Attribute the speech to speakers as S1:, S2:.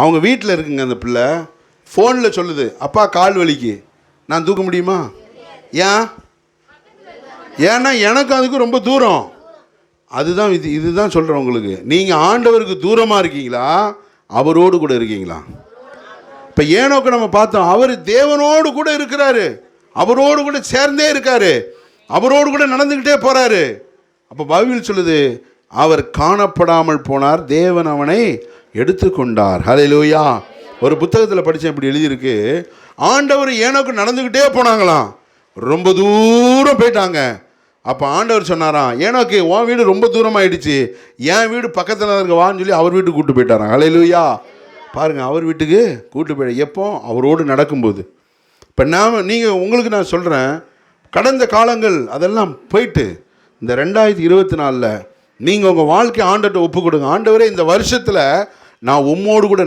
S1: அவங்க வீட்டில் இருக்குங்க அந்த பிள்ளை. ஃபோனில் சொல்லுது, அப்பா கால் வலிக்கு, நான் தூக்க முடியுமா? ஏன்? ஏன்னா எனக்கு அதுக்கு ரொம்ப தூரம். அதுதான் இதுதான் சொல்கிறேன் உங்களுக்கு. நீங்கள் ஆண்டவருக்கு தூரமாக இருக்கீங்களா, அவரோடு கூட இருக்கீங்களா? இப்போ ஏனோக்கு நம்ம பார்த்தோம், அவர் தேவனோடு கூட இருக்கிறாரு, அவரோடு கூட சேர்ந்தே இருக்காரு, அவரோடு கூட நடந்துக்கிட்டே போகிறாரு. அப்போ பைபிள் சொல்லுது, அவர் காணப்படாமல் போனார், தேவன் அவனை எடுத்துக்கொண்டார். ஹல்லேலூயா. ஒரு புத்தகத்தில் படித்தேன், இப்படி எழுதியிருக்கு, ஆண்டவர் ஏனோக்கு நடந்துக்கிட்டே போனாங்களாம், ரொம்ப தூரம் போயிட்டாங்க. அப்போ ஆண்டவர் சொன்னாராம், ஏனோக்கு உன் வீடு ரொம்ப தூரமாகிடுச்சு, என் வீடு பக்கத்தில் இருக்க வான்னு சொல்லி அவர் வீட்டுக்கு கூப்பிட்டு போயிட்டாராம். ஹல்லேலூயா. பாருங்கள், அவர் வீட்டுக்கு கூப்பிட்டு போயிட, எப்போ? அவரோடு நடக்கும்போது. இப்போ நீங்கள் உங்களுக்கு நான் சொல்கிறேன், கடந்த காலங்கள் அதெல்லாம் போயிட்டு இந்த 2024 நீங்கள் உங்கள் வாழ்க்கை ஆண்டவர்கிட்ட ஒப்பு கொடுங்க. ஆண்டவரே, இந்த வருஷத்தில் நான் உம்மோடு கூட